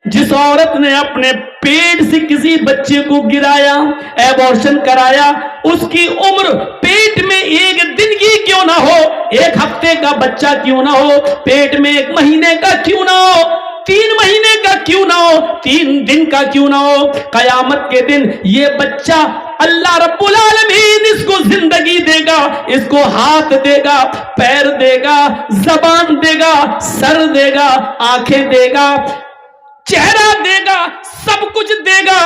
جس عورت نے اپنے پیٹ سے کسی بچے کو گرایا، ایبورشن کرایا، اس کی عمر پیٹ میں ایک دن کی کیوں نہ ہو، ایک ہفتے کا بچہ کیوں نہ ہو، پیٹ میں ایک مہینے کا کیوں نہ ہو، 3 مہینے کا کیوں نہ ہو، 3 دن کا کیوں نہ ہو، قیامت کے دن یہ بچہ اللہ رب العالمین اس کو زندگی دے گا، اس کو ہاتھ دے گا، پیر دے گا، زبان دے گا، سر دے گا، آنکھیں دے گا، چہرہ دے گا، سب کچھ دے گا۔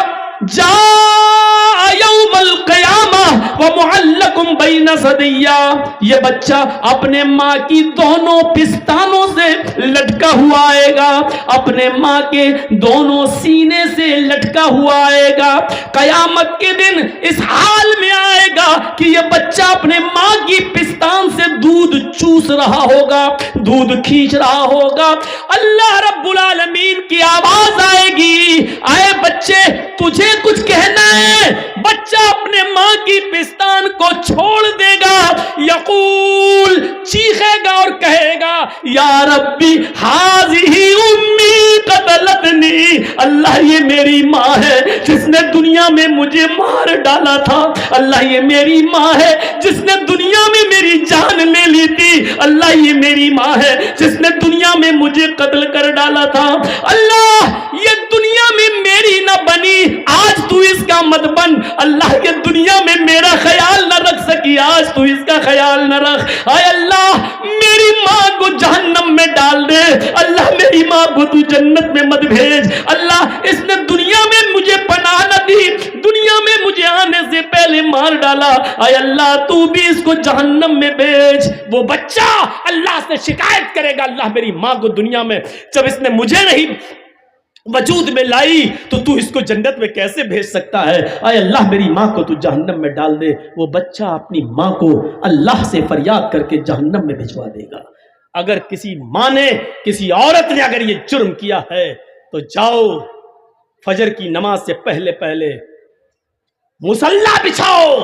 جاء یوم القیامہ ومعلق بین ثدیہ، یہ بچہ اپنے ماں کی دونوں پستانوں سے لٹکا ہوا آئے گا، اپنے ماں کے دونوں سینے سے لٹکا ہوا آئے گا۔ قیامت کے دن اس حال میں آئے گا کہ یہ بچہ اپنے ماں کی پستان سے دودھ چوس رہا ہوگا، دودھ کھینچ رہا ہوگا۔ اللہ رب العالمین کی آواز آئے گی، آئے بچے تجھے کچھ کہنا ہے؟ بچہ اپنے ماں کی پستان کو چھوڑ دے گا، یقول چیخے گا اور کہے گا یا ربی ہاذہ امی قتلتنی، اللہ یہ میری ماں ہے جس نے دنیا میں مجھے مار ڈالا تھا، اللہ یہ میری ماں ہے جس نے دنیا میں میری جان لے لی تھی، اللہ یہ میری ماں ہے جس نے دنیا میں مجھے قتل کر ڈالا تھا، اللہ یہ دنیا میں میری نہ بنی، آج تو اس کا مت بن، اللہ یہ دنیا میں میرا خیال نہ رکھ سکی، آج تو اس کا خیال نہ رکھ، آئے اللہ میری ماں کو جہنم میں ڈال دے، اللہ میری ماں کو تو جنت میں مت بھیج، اللہ اس نے دنیا میں مجھے پناہ نہ دی، دنیا میں مجھے آنے سے پہلے مار ڈالا، آئے اللہ تو بھی اس کو جہنم میں بھیج۔ وہ بچہ اللہ سے شکایت کرے گا، اللہ میری ماں کو دنیا میں جب اس نے مجھے نہیں وجود میں لائی تو اس کو جنت میں کیسے بھیج سکتا ہے، اے اللہ میری ماں کو تو جہنم میں ڈال دے۔ وہ بچہ اپنی ماں کو اللہ سے فریاد کر کے جہنم میں بھجوا دے گا۔ اگر کسی ماں نے، کسی عورت نے اگر یہ جرم کیا ہے تو جاؤ فجر کی نماز سے پہلے پہلے مصلی بچھاؤ،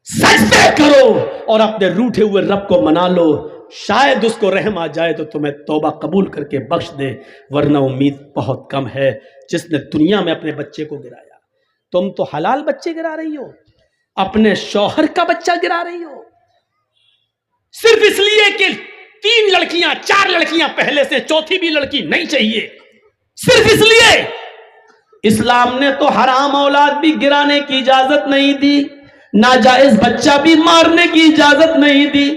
سجدے کرو اور اپنے روٹھے ہوئے رب کو منا لو، شاید اس کو رحم آ جائے تو تمہیں توبہ قبول کر کے بخش دے، ورنہ امید بہت کم ہے۔ جس نے دنیا میں اپنے بچے کو گرایا، تم تو حلال بچے گرا رہی ہو، اپنے شوہر کا بچہ گرا رہی ہو، صرف اس لیے کہ 3 لڑکیاں 4 لڑکیاں پہلے سے، چوتھی بھی لڑکی نہیں چاہیے، صرف اس لیے۔ اسلام نے تو حرام اولاد بھی گرانے کی اجازت نہیں دی، ناجائز بچہ بھی مارنے کی اجازت نہیں دی۔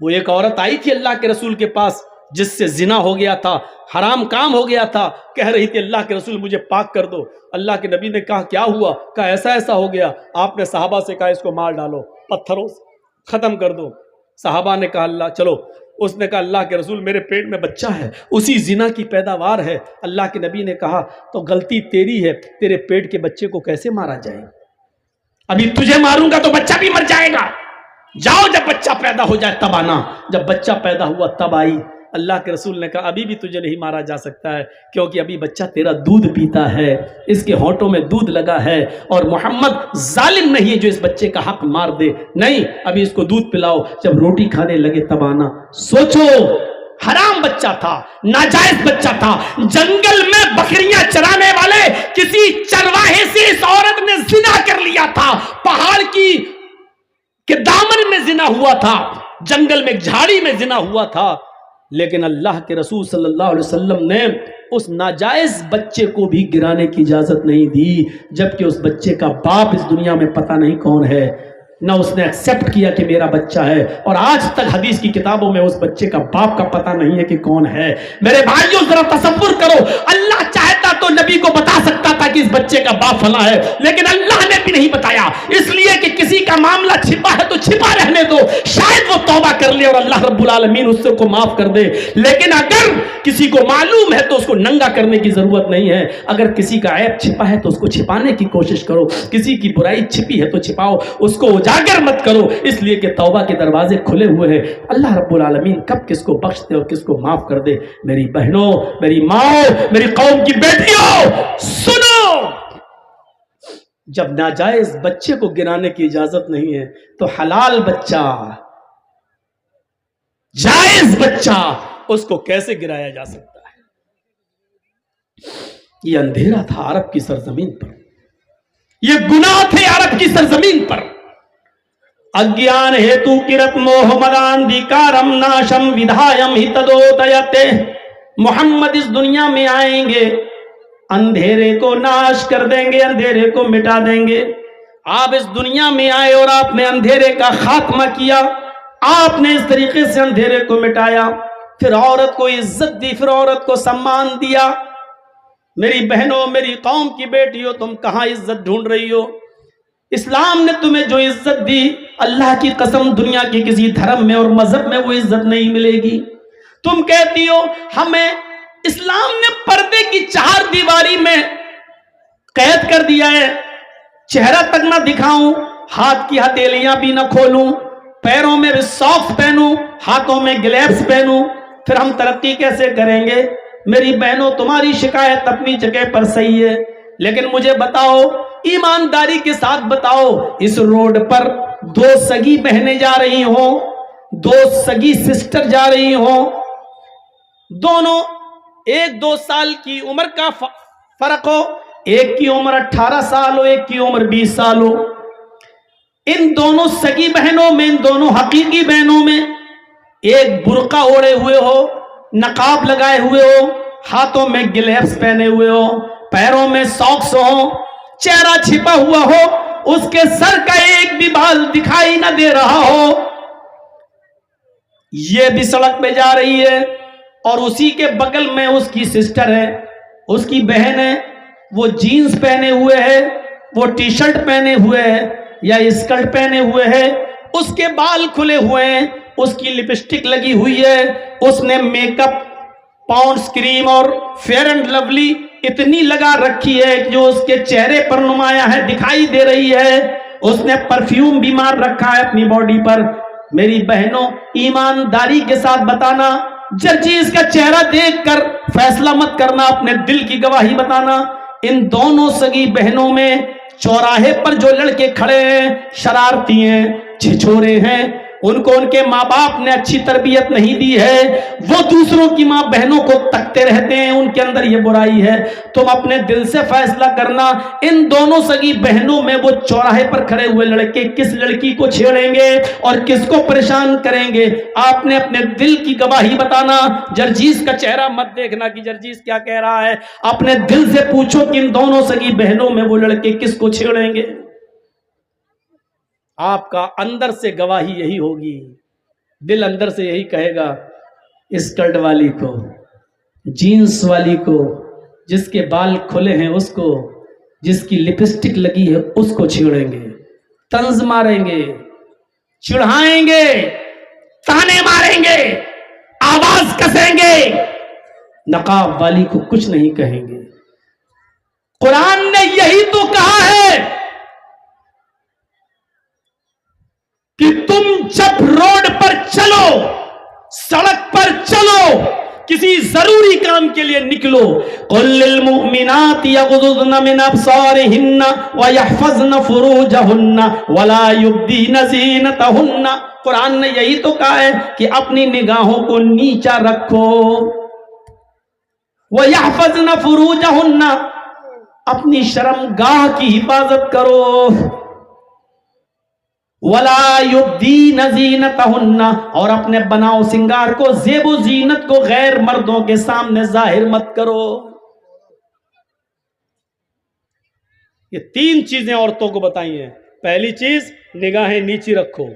وہ ایک عورت آئی تھی اللہ کے رسول کے پاس جس سے زنا ہو گیا تھا، حرام کام ہو گیا تھا، کہہ رہی تھی اللہ کے رسول مجھے پاک کر دو۔ اللہ کے نبی نے کہا کیا ہوا؟ کہا ایسا ایسا ہو گیا۔ آپ نے صحابہ سے کہا اس کو مار ڈالو، پتھروں سے ختم کر دو۔ صحابہ نے کہا اللہ چلو، اس نے کہا اللہ کے رسول میرے پیٹ میں بچہ ہے، اسی زنا کی پیداوار ہے۔ اللہ کے نبی نے کہا تو غلطی تیری ہے، تیرے پیٹ کے بچے کو کیسے مارا جائے؟ ابھی تجھے ماروں گا تو بچہ بھی مر جائے گا، جاؤ جب بچہ پیدا ہو جائے تب آنا۔ جب بچہ پیدا ہوا تب آئی۔ اللہ کے رسول نے کہا ابھی بھی تجھے نہیں مارا جا سکتا ہے، کیونکہ ابھی بچہ تیرا دودھ پیتا ہے، اس کے ہونٹوں میں دودھ لگا ہے، اور محمد ظالم نہیں ہے جو اس بچے کا حق مار دے، نہیں، ابھی اس کو دودھ پلاؤ، جب روٹی کھانے لگے تب آنا۔ سوچو، حرام بچہ تھا، ناجائز بچہ تھا، جنگل میں بکریاں چرانے والے کسی چرواہے سے اس عورت نے زنا کر لیا تھا، پہاڑ کی کہ دامن میں زنا ہوا تھا، جنگل میں جھاڑی میں زنا ہوا تھا، لیکن اللہ کے رسول صلی اللہ علیہ وسلم نے اس ناجائز بچے کو بھی گرانے کی اجازت نہیں دی، جبکہ اس بچے کا باپ اس دنیا میں پتہ نہیں کون ہے، نہ اس نے ایکسپٹ کیا کہ میرا بچہ ہے، اور آج تک حدیث کی کتابوں میں اس بچے کا باپ کا پتہ نہیں ہے کہ کون ہے۔ میرے بھائیوں ذرا تصور کرو، اللہ چاہتا تو نبی کو بتا سکتا تھا کہ اس بچے کا باپ فلاں ہے، لیکن اللہ نے بھی نہیں بتایا، اس لیے کہ کسی کا معاملہ چھپا ہے تو چھپا رہنے دو، شاید وہ توبہ کر لے اور اللہ رب العالمین اس کو معاف کر دے۔ لیکن اگر کسی کو معلوم ہے تو اس کو ننگا کرنے کی ضرورت نہیں ہے، اگر کسی کا عیب چھپا ہے تو اس کو چھپانے کی کوشش کرو، کسی کی برائی چھپی ہے تو چھپاؤ، اس کو اجاگر مت کرو، اس لیے کہ توبہ کے دروازے کھلے ہوئے ہیں۔ اللہ رب العالمین کب کس کو بخش دے اور کس کو معاف کر دے۔ میری بہنوں، میری ماں، میری قوم کی بیٹیوں، سنو، جب ناجائز بچے کو گرانے کی اجازت نہیں ہے تو حلال بچہ، جائز بچہ، اس کو کیسے گرایا جا سکتا ہے؟ یہ اندھیرا تھا عرب کی سرزمین پر, یہ گناہ تھے عرب کی سرزمین پر. اگیان ہیتو کرت موہ مدان دیکارم ناشم ودھایم ہتدودیتے. محمد اس دنیا میں آئیں گے, اندھیرے کو ناش کر دیں گے, اندھیرے کو مٹا دیں گے. آپ اس دنیا میں آئے اور آپ نے اندھیرے کا خاتمہ کیا, آپ نے اس طریقے سے اندھیرے کو مٹایا. پھر عورت کو عزت دی, پھر عورت کو سمان دیا. میری بہنوں, میری قوم کی بیٹیوں, تم کہاں عزت ڈھونڈ رہی ہو؟ اسلام نے تمہیں جو عزت دی, اللہ کی قسم دنیا کے کسی دھرم میں اور مذہب میں وہ عزت نہیں ملے گی. تم کہتی ہو ہمیں اسلام نے پردے کی 4 دیواری میں قید کر دیا ہے, چہرہ تک نہ دکھاؤں, ہاتھ کی ہتھیلیاں بھی نہ کھولوں, پیروں میں بھی ساکس پہنوں, ہاتھوں میں گلیوز پہنوں, پھر ہم ترقی کیسے کریں گے؟ میری بہنوں, تمہاری شکایت اپنی جگہ پر صحیح ہے, لیکن مجھے بتاؤ, ایمانداری کے ساتھ بتاؤ, اس روڈ پر 2 سگی بہنیں جا رہی ہوں, 2 سگی سسٹر جا رہی ہوں, دونوں 1-2 سال کی عمر کا فرق ہو, ایک کی عمر 18 سال ہو, ایک کی عمر 20 سال ہو. ان دونوں سگی بہنوں میں, ان دونوں حقیقی بہنوں میں, ایک برقع اوڑے ہوئے ہو, نقاب لگائے ہوئے ہو, ہاتھوں میں گلیوز پہنے ہوئے ہو, پیروں میں ساکس ہو, چہرہ چھپا ہوا ہو, اس کے سر کا ایک بھی بال دکھائی نہ دے رہا ہو, یہ بھی سڑک پہ جا رہی ہے, اور اسی کے بغل میں اس کی سسٹر ہے, اس کی بہن ہے, وہ جینز پہنے ہوئے ہے, وہ ٹی شرٹ پہنے ہوئے ہے یا اسکرٹ پہنے ہوئے ہے, اس کے بال کھلے ہوئے ہیں, اس کی لپسٹک لگی ہوئی ہے, اس نے میک اپ, پاؤنڈز کریم اور فیئر اینڈ لولی اتنی لگا رکھی ہے جو اس کے چہرے پر نمایاں ہے, دکھائی دے رہی ہے, اس نے پرفیوم بھی مار رکھا ہے اپنی باڈی پر. میری بہنوں, ایمانداری کے ساتھ بتانا, جرجیز کا چہرہ دیکھ کر فیصلہ مت کرنا, اپنے دل کی گواہی بتانا. ان دونوں سگی بہنوں میں چوراہے پر جو لڑکے کھڑے ہیں, شرارتی ہیں, چھچورے ہیں, ان کو ان کے ماں باپ نے اچھی تربیت نہیں دی ہے, وہ دوسروں کی ماں بہنوں کو تکتے رہتے ہیں, ان کے اندر یہ برائی ہے. تم اپنے دل سے فیصلہ کرنا, ان دونوں سگی بہنوں میں وہ چوراہے پر کھڑے ہوئے لڑکے کس لڑکی کو چھیڑیں گے اور کس کو پریشان کریں گے. آپ نے اپنے دل کی گواہی بتانا, جرجیز کا چہرہ مت دیکھنا کہ جرجیز کیا کہہ رہا ہے, اپنے دل سے پوچھو کہ ان دونوں سگی بہنوں میں وہ لڑکے کس کو چھیڑیں گے. آپ کا اندر سے گواہی یہی ہوگی, دل اندر سے یہی کہے گا, اسکرٹ والی کو, جینس والی کو, جس کے بال کھلے ہیں اس کو, جس کی لپسٹک لگی ہے اس کو چھیڑیں گے, طنز ماریں گے, چڑھائیں گے, تانے ماریں گے, آواز کسیں گے, نقاب والی کو کچھ نہیں کہیں گے. قرآن نے یہی تو کہا ہے کہ تم جب روڈ پر چلو, سڑک پر چلو, کسی ضروری کام کے لیے نکلو, قل للمؤمنات یغضضن من ابصارهن ويحفظن فروجهن ولا يبدين زینتهن. قرآن نے یہی تو کہا ہے کہ اپنی نگاہوں کو نیچا رکھو, ويحفظن فروجهن, اپنی شرمگاہ کی حفاظت کرو, وَلَا يُبْدِينَ زِينَتَهُنَّ, اور اپنے بناؤ سنگار کو, زیب و زینت کو غیر مردوں کے سامنے ظاہر مت کرو. یہ 3 چیزیں عورتوں کو بتائی ہیں. پہلی چیز, نگاہیں نیچی رکھو.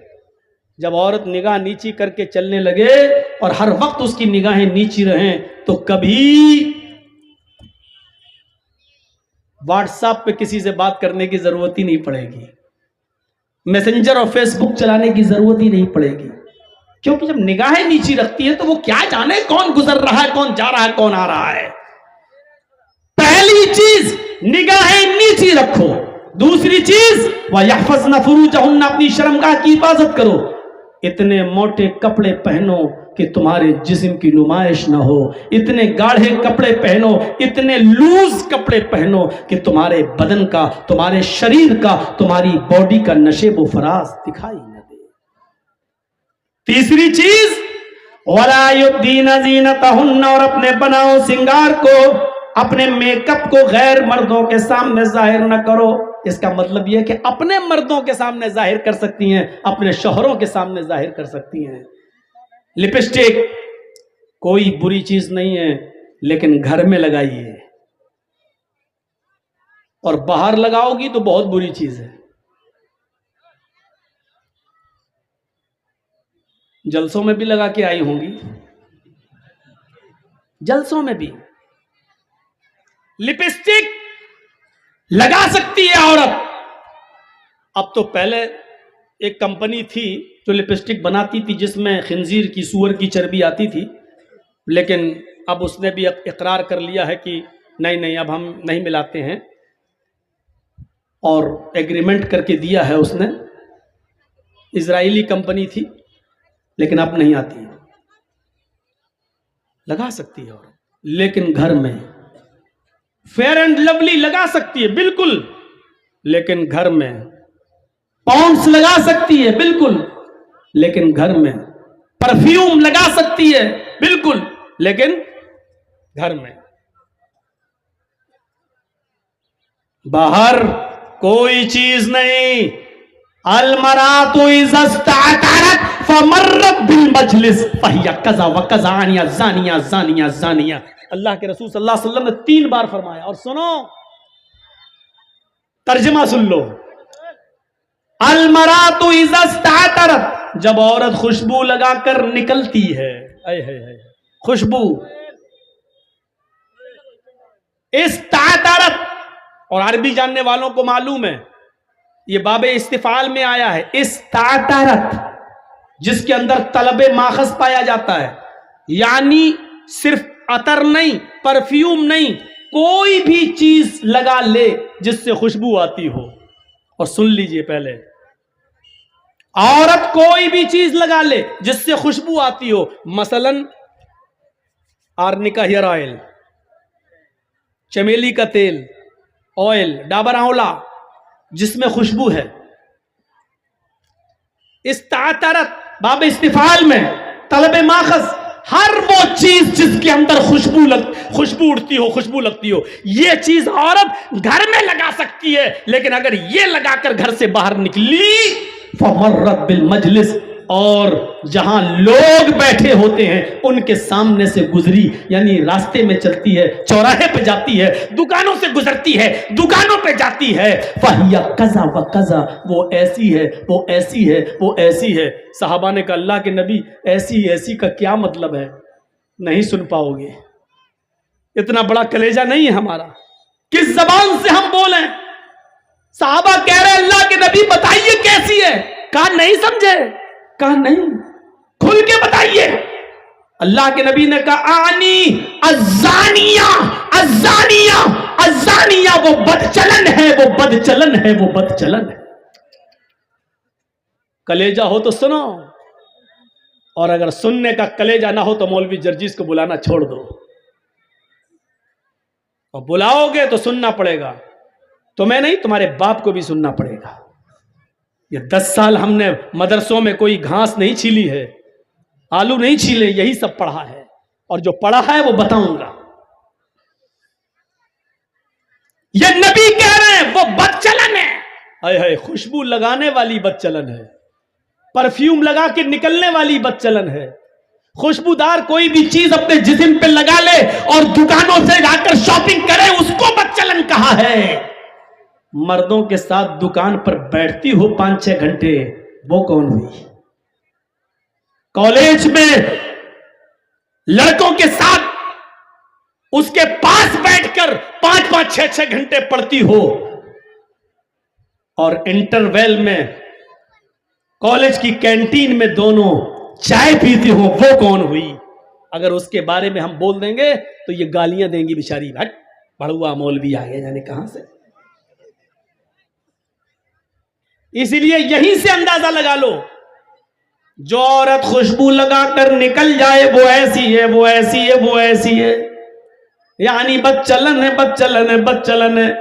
جب عورت نگاہ نیچی کر کے چلنے لگے اور ہر وقت اس کی نگاہیں نیچی رہیں تو کبھی واٹس ایپ پہ کسی سے بات کرنے کی ضرورت ہی نہیں پڑے گی, میسنجر اور فیس بک چلانے کی ضرورت ہی نہیں پڑے گی. کیونکہ جب نگاہیں نیچی رکھتی ہیں تو وہ کیا جانے کون گزر رہا ہے, کون جا رہا ہے, کون آ رہا ہے. پہلی چیز نگاہیں نیچی رکھو. دوسری چیز وَيَحْفَظْنَ فُرُوجَهُنَّ, اپنی شرمگاہ کی حفاظت کرو. اتنے موٹے کپڑے پہنو کہ تمہارے جسم کی نمائش نہ ہو, اتنے گاڑھے کپڑے پہنو, اتنے لوز کپڑے پہنو کہ تمہارے بدن کا, تمہارے شریر کا, تمہاری باڈی کا نشیب و فراز دکھائی نہ دے. تیسری چیز وَلَا يُبْدِينَ زِينَتَهُنَّ, اور اپنے بناؤ سنگار کو اپنے میک اپ کو غیر مردوں کے سامنے ظاہر نہ کرو. اس کا مطلب یہ کہ اپنے مردوں کے سامنے ظاہر کر سکتی ہیں, اپنے شوہروں کے سامنے ظاہر کر سکتی ہیں. لپسٹک کوئی بری چیز نہیں ہے, لیکن گھر میں لگائیے, اور باہر لگاؤ گی تو بہت بری چیز ہے. جلسوں میں بھی لگا کے آئی ہوں گی, جلسوں میں بھی لپسٹک لگا سکتی ہے عورت. اب تو پہلے ایک کمپنی تھی جو لپسٹک بناتی تھی جس میں خنزیر کی, سور کی چربی آتی تھی, لیکن اب اس نے بھی اقرار کر لیا ہے کہ نہیں اب ہم نہیں ملاتے ہیں, اور ایگریمنٹ کر کے دیا ہے اس نے. اسرائیلی کمپنی تھی لیکن اب نہیں آتی. لگا سکتی ہے عورت, لیکن گھر میں. فیئر اینڈ لولی لگا سکتی ہے بالکل, لیکن گھر میں. پاؤنڈس لگا سکتی ہے بالکل, لیکن گھر میں. پرفیوم لگا سکتی ہے بالکل, لیکن گھر میں. باہر کوئی چیز نہیں. المرات اذا استعطرت فمرت بالمجلس فهي كذا وكذا زانیہ. اللہ کے رسول صلی اللہ علیہ وسلم نے 3 بار فرمایا. اور سنو, ترجمہ سن لو. المرات اذا استعطرت, جب عورت خوشبو لگا کر نکلتی ہے, خوشبو استعطرت, اور عربی جاننے والوں کو معلوم ہے یہ باب استفعال میں آیا ہے. استعطرت جس کے اندر طلب ماخذ پایا جاتا ہے, یعنی صرف عطر نہیں, پرفیوم نہیں, کوئی بھی چیز لگا لے جس سے خوشبو آتی ہو. اور سن لیجئے پہلے, عورت کوئی بھی چیز لگا لے جس سے خوشبو آتی ہو. مثلا آرنیکا ہیئر آئل, چمیلی کا تیل, آئل, ڈابر آولا, جس میں خوشبو ہے. استعطرت باب استفعال میں طلب ماخذ, ہر وہ چیز جس کے اندر خوشبو اڑتی ہو, خوشبو لگتی ہو, یہ چیز عورت گھر میں لگا سکتی ہے. لیکن اگر یہ لگا کر گھر سے باہر نکلی, فمرت بالمجلس, اور جہاں لوگ بیٹھے ہوتے ہیں ان کے سامنے سے گزری, یعنی راستے میں چلتی ہے, چوراہے پہ جاتی ہے, دکانوں سے گزرتی ہے, دکانوں پہ جاتی ہے, فہیا کذا و کذا, وہ ایسی ہے, وہ ایسی ہے, وہ ایسی ہے. صحابہ نے کہا اللہ کے نبی ایسی کا کیا مطلب ہے؟ نہیں سن پاؤ گے, اتنا بڑا کلیجہ نہیں ہے ہمارا, کس زبان سے ہم بولیں. صحابہ کہہ رہے اللہ کے نبی بتائیے کیسی ہے. کہا نہیں سمجھے, کہا نہیں, کھل کے بتائیے. اللہ کے نبی نے کہا آنی الزانیہ, الزانیہ, الزانیہ, وہ بدچلن ہے, وہ بدچلن ہے, وہ بدچلن ہے. کلیجہ ہو تو سنو, اور اگر سننے کا کلیجہ نہ ہو تو مولوی جرجیز کو بلانا چھوڑ دو, اور بلاؤ گے تو سننا پڑے گا. تمہیں نہیں, تمہارے باپ کو بھی سننا پڑے گا. یہ 10 سال ہم نے مدرسوں میں کوئی گھاس نہیں چھیلی ہے, آلو نہیں چھیلے, یہی سب پڑھا ہے, اور جو پڑھا ہے وہ بتاؤں گا. یہ نبی کہہ رہے ہیں وہ بدچلن ہے. اے خوشبو لگانے والی بدچلن ہے, پرفیوم لگا کے نکلنے والی بدچلن ہے. خوشبودار کوئی بھی چیز اپنے جسم پہ لگا لے اور دکانوں سے جا کر شاپنگ کرے, اس کو بدچلن کہا ہے. مردوں کے ساتھ دکان پر بیٹھتی ہو 5-6 گھنٹے, وہ کون ہوئی؟ کالج میں لڑکوں کے ساتھ اس کے پاس بیٹھ کر 5-6 گھنٹے پڑھتی ہو, اور انٹرویل میں کالج کی کینٹین میں دونوں چائے پیتی ہو, وہ کون ہوئی؟ اگر اس کے بارے میں ہم بول دیں گے تو یہ گالیاں دیں گی بیچاری, ہٹ بڑھوا مولوی آ گیا جانے کہاں سے. اسی لیے یہیں سے اندازہ لگا لو, جو عورت خوشبو لگا کر نکل جائے وہ ایسی ہے, وہ ایسی ہے, وہ ایسی ہے, یعنی بدچلن ہے, بدچلن ہے, بدچلن ہے.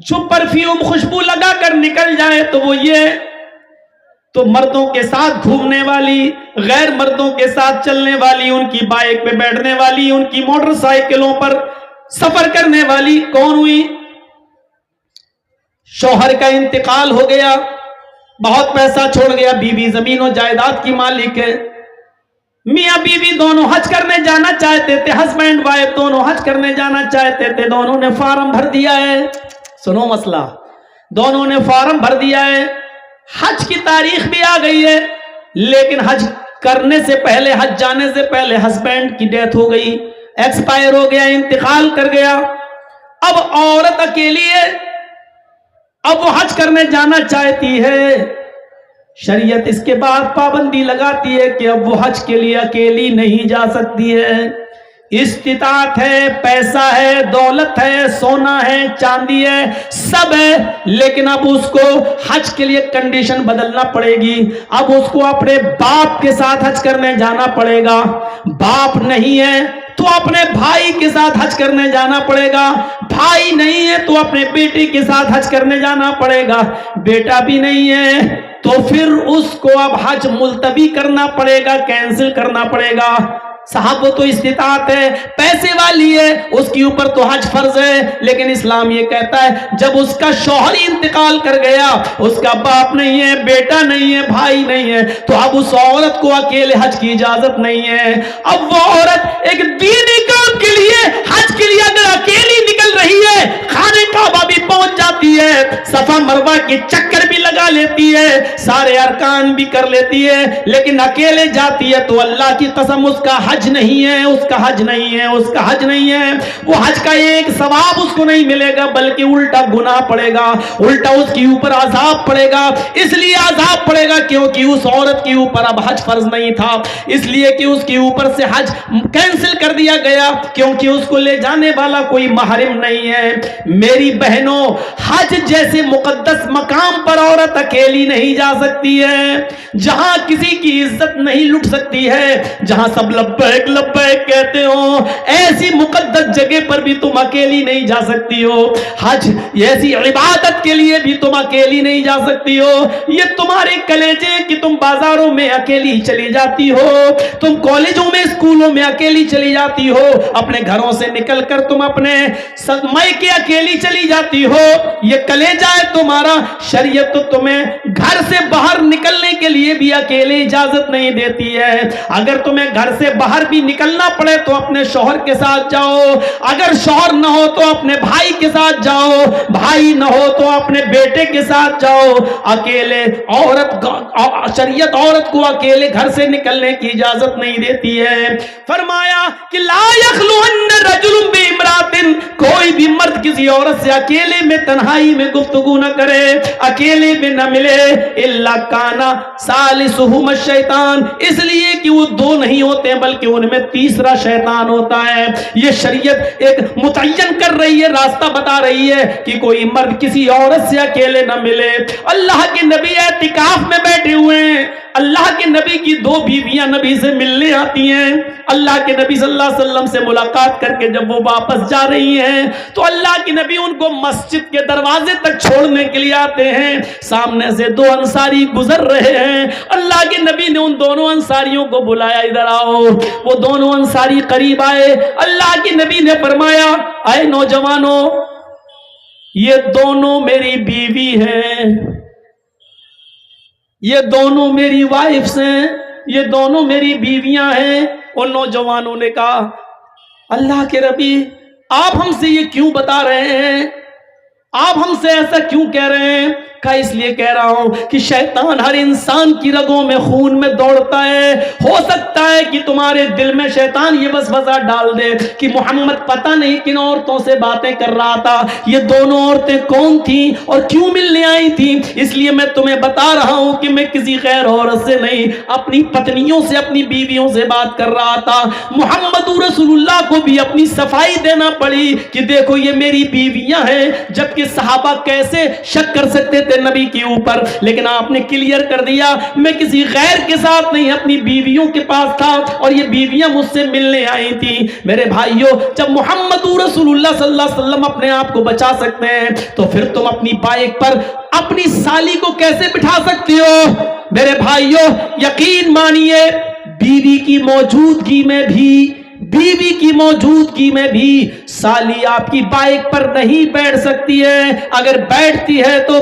جو پرفیوم خوشبو لگا کر نکل جائے تو وہ یہ, تو مردوں کے ساتھ گھومنے والی, غیر مردوں کے ساتھ چلنے والی, ان کی بائک پہ بیٹھنے والی, ان کی موٹر سائیکلوں پر سفر کرنے والی کون ہوئی؟ شوہر کا انتقال ہو گیا، بہت پیسہ چھوڑ گیا، بیوی زمین و جائیداد کی مالک ہے، میاں بیوی دونوں حج کرنے جانا چاہتے تھے، ہسبینڈ وائف دونوں حج کرنے جانا چاہتے تھے، دونوں نے فارم بھر دیا ہے، سنو مسئلہ، دونوں نے فارم بھر دیا ہے، حج کی تاریخ بھی آ گئی ہے، لیکن حج کرنے سے پہلے، حج جانے سے پہلے ہسبینڈ کی ڈیتھ ہو گئی، ایکسپائر ہو گیا، انتقال کر گیا، اب عورت اکیلی ہے، اب وہ حج کرنے جانا چاہتی ہے، شریعت اس کے بعد پابندی لگاتی ہے کہ اب وہ حج کے لیے اکیلی نہیں جا سکتی ہے، استطاعت ہے، پیسہ ہے، دولت ہے، سونا ہے، چاندی ہے، سب ہے، لیکن اب اس کو حج کے لیے کنڈیشن بدلنا پڑے گی، اب اس کو اپنے باپ کے ساتھ حج کرنے جانا پڑے گا، باپ نہیں ہے تو اپنے بھائی کے ساتھ حج کرنے جانا پڑے گا، بھائی نہیں ہے تو اپنے بیٹے کے ساتھ حج کرنے جانا پڑے گا، بیٹا بھی نہیں ہے تو پھر اس کو اب حج ملتوی کرنا پڑے گا، کینسل کرنا پڑے گا۔ صاحب وہ تو استطاعت ہے، پیسے والی ہے، اس کے اوپر تو حج فرض ہے، لیکن اسلام یہ کہتا ہے جب اس کا شوہر انتقال کر گیا، اس کا باپ نہیں ہے، بیٹا نہیں ہے، بھائی نہیں ہے، تو اب اس عورت کو اکیلے حج کی اجازت نہیں ہے۔ اب وہ عورت ایک دینی کام کے لیے، حج کے لیے اگر اکیلی نکل رہی ہے، خانہ کعبہ بھی پہنچ جاتی ہے، صفا مروہ کے چکر بھی لگا لیتی ہے، سارے ارکان بھی کر لیتی ہے، لیکن اکیلے جاتی ہے تو اللہ کی قسم اس کا حج نہیں ہے، اس کا حج نہیں ہے، اس کا حج نہیں ہے، وہ حج کا ایک ثواب اس کو نہیں ملے گا، بلکہ الٹا گناہ پڑے گا، الٹا اس کے اوپر عذاب پڑے گا۔ اس لیے عذاب پڑے گا کیونکہ اس عورت کے اوپر اب حج فرض نہیں تھا، اس لیے کہ اس کے اوپر سے حج کینسل کر دیا گیا، کیونکہ اس کو لے جانے والا کوئی محرم نہیں ہے۔ میری بہنوں، حج جیسے مقدس مقام پر عورت اکیلی نہیں جا سکتی ہے، جہاں کسی کی عزت نہیں لٹ سکتی ہے، جہاں سب لبیک لبیک کہتے ہو، ایسی مقدس جگہ پر بھی تم اکیلی نہیں جا سکتی ہو، حج ایسی عبادت کے لیے بھی تم اکیلی نہیں جا سکتی ہو، یہ تمہارے کلیجے کہ تم بازاروں میں اکیلی چلی جاتی ہو، تم کالجوں میں اسکولوں میں اکیلی چلی جاتی ہو، اپنے گھروں سے نکل کر تم اپنے میکے اکیلی چلی جاتی ہو، یہ کلیجہ ہے تمہارا۔ شریعت تو تمہیں گھر سے باہر نکلنے کے لیے بھی اکیلے اجازت نہیں دیتی ہے، اگر تمہیں گھر سے باہر بھی نکلنا پڑے تو اپنے شوہر کے ساتھ جاؤ، اگر شوہر نہ ہو تو اپنے بھائی کے ساتھ جاؤ، بھائی نہ ہو تو اپنے بیٹے کے ساتھ جاؤ، اکیلے شریعت عورت کو اکیلے گھر سے نکلنے کی اجازت نہیں دیتی ہے۔ فرمایا کہ لا یخلون رجل بامرأۃ، کوئی بھی مرد کسی عورت سے اکیلے میں تنہائی میں گفتگو نہ کرے، اکیلے میں نہ ملے، الا کان ثالثہما الشیطان، اس لیے کہ وہ دو نہیں ہوتے بلکہ ان میں تیسرا شیطان ہوتا ہے۔ یہ شریعت ایک متعین کر رہی ہے، راستہ بتا رہی ہے کہ کوئی مرد کسی عورت سے اکیلے نہ ملے۔ اللہ کے نبی اعتکاف میں بیٹھے ہوئے ہیں، اللہ کے نبی کی دو بیویاں نبی سے ملنے آتی ہیں، اللہ کے نبی صلی اللہ علیہ وسلم سے ملاقات کر کے جب وہ واپس جا رہی ہیں تو اللہ کے نبی ان کو مسجد کے دروازے تک چھوڑنے کے لیے آتے ہیں، سامنے سے دو انصاری گزر رہے ہیں، اللہ کے نبی نے ان دونوں انصاریوں کو بلایا، ادھر آؤ۔ وہ دونوں انصاری قریب آئے، اللہ کے نبی نے فرمایا اے نوجوانوں، یہ دونوں میری بیوی ہیں، یہ دونوں میری وائفز ہیں، یہ دونوں میری بیویاں ہیں۔ ان نوجوانوں نے کہا اللہ کے نبی آپ ہم سے یہ کیوں بتا رہے ہیں، آپ ہم سے ایسا کیوں کہہ رہے ہیں؟ کہا اس لیے کہہ رہا ہوں کہ شیطان ہر انسان کی رگوں میں خون میں دوڑتا ہے، ہو سکتا ہے کہ تمہارے دل میں شیطان یہ وسوسہ ڈال دے کہ محمد پتہ نہیں کن عورتوں سے باتیں کر رہا تھا، یہ دونوں عورتیں کون تھیں اور کیوں ملنے آئی تھیں، اس لیے میں تمہیں بتا رہا ہوں کہ میں کسی غیر عورت سے نہیں، اپنی پتنیوں سے، اپنی بیویوں سے بات کر رہا تھا۔ محمد رسول اللہ کو بھی اپنی صفائی دینا پڑی کہ دیکھو یہ میری بیویاں ہیں، جبکہ صحابہ کیسے شک کر سکتے تھے نبی کے اوپر، لیکن آپ نے کلیئر کر دیا میں کسی غیر کے ساتھ نہیں، اپنی بیویوں کے پاس تھا اور یہ بیویاں مجھ سے ملنے آئی تھیں۔ میرے بھائیوں، جب محمد رسول اللہ صلی اللہ علیہ وسلم اپنے آپ کو بچا سکتے ہیں تو پھر تم اپنی بائک پر اپنی سالی کو کیسے بٹھا سکتے ہو؟ میرے بھائیوں یقین مانیے، بیوی کی موجودگی میں بھی بیوی کی موجودگی میں بھی سالی آپ کی بائک پر نہیں بیٹھ سکتی ہے. اگر بیٹھتی ہے تو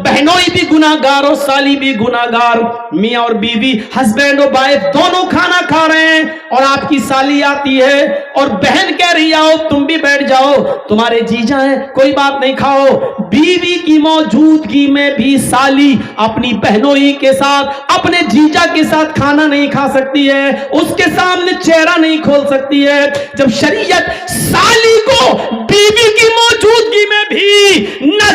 بہنوئی بھی گناہگار اور سالی بھی گناہگار. میاں اور بیوی ہسبینڈ اور وائف دونوں کھانا کھا رہے ہیں اور آپ کی سالی آتی ہے اور بہن کہہ رہی آؤ تم بھی بیٹھ جاؤ, تمہارے جیجا ہیں کوئی بات نہیں کھاؤ. بیوی کی موجودگی میں بھی سالی اپنی بہنوئی کے ساتھ اپنے جیجا کے ساتھ کھانا نہیں کھا سکتی ہے, اس کے سامنے چہرہ نہیں کھول سکتی ہے. جب شریعت سالی کو بیوی کی موجودگی میں بھی نہ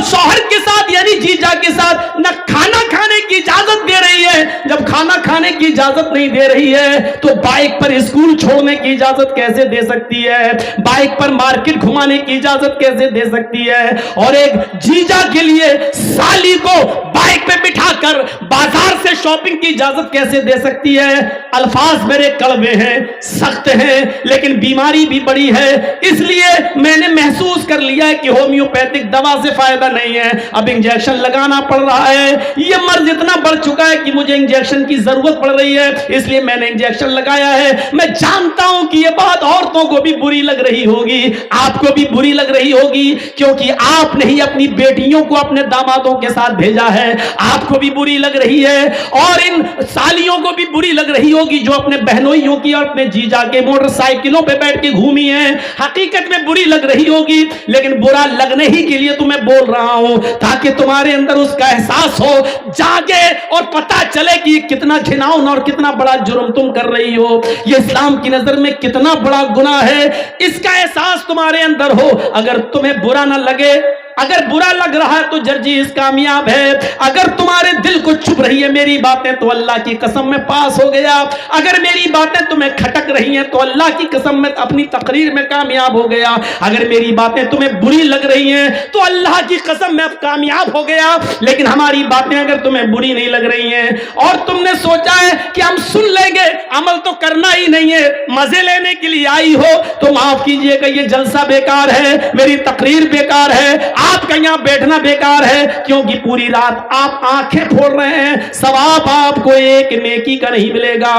شوہر کے ساتھ یعنی جیجا کے ساتھ نہ کھانا کھانے کی اجازت دے رہی ہے, جب کھانا کھانے کی اجازت نہیں دے رہی ہے تو بائک پر اسکول چھوڑنے کی اجازت کیسے دے سکتی ہے, بائک پر مارکیٹ گھمانے کی اجازت کیسے دے سکتی ہے. اور ایک جیجا کے لیے سالی کو بائک پہ بٹھا کر بازار سے شاپنگ کی اجازت کیسے دے سکتی ہے. الفاظ میرے کڑوے ہیں, سخت ہیں, لیکن بیماری بھی بڑی ہے. اس لیے میں نے محسوس کر لیا ہے کہ ہومیوپیتھک دوا سے فائدہ نہیں ہے, اب انجیکشن لگانا پڑ رہا ہے. یہ مرض اتنا بڑھ چکا ہے کہ مجھے انجیکشن کی ضرورت پڑ رہی ہے, اس لیے میں نے انجیکشن لگایا ہے. میں جانتا ہوں کہ یہ بات عورتوں کو بھی بری لگ رہی ہوگی, آپ کو بھی بری لگ رہی ہوگی, کیونکہ آپ نے ہی اپنی بیٹیوں کو اپنے دامادوں کے ساتھ بھیجا ہے. آپ کو بھی بری لگ رہی ہے اور ان سالیوں کو بھی بری لگ رہی ہوگی جو اپنے بہنوئیوں کی اور اپنے جیجا کے موٹر سائیکلوں پہ بیٹھ کے گھومی ہیں. حقیقت میں بری لگ رہی ہوگی, لیکن برا لگنے ہی کے لیے تمہیں بول رہا ہوں تاکہ تمہارے اندر اس کا احساس ہو, جاگے اور پتہ چلے کہ یہ کتنا گھناؤنا اور کتنا بڑا جرم تم کر رہی ہو, یہ اسلام کی نظر میں کتنا بڑا گناہ ہے. اس کا احساس تمہارے اندر ہو. اگر تمہیں برا نہ لگے, اگر برا لگ رہا ہے تو جرجیز کامیاب ہے. اگر تمہارے دل کو چبھ رہی ہے میری باتیں تو اللہ کی قسم میں پاس ہو گیا. اگر میری باتیں تمہیں کھٹک رہی ہیں تو اللہ کی قسم میں اپنی تقریر میں کامیاب ہو گیا. اگر میری باتیں تمہیں بری لگ رہی ہیں تو اللہ کی قسم میں اب کامیاب ہو گیا. لیکن ہماری باتیں اگر تمہیں بری نہیں لگ رہی ہیں اور تم نے سوچا ہے کہ ہم سن لیں گے, عمل تو کرنا ہی نہیں ہے, مزے لینے کے لیے آئی ہو, تو معاف کیجئے کہ یہ جلسہ بیکار ہے, میری تقریر بیکار ہے, آپ کا یہاں بیٹھنا بیکار ہے, کیونکہ پوری رات آپ آنکھیں پھوڑ رہے ہیں, ثواب آپ کو ایک نیکی کا نہیں ملے گا.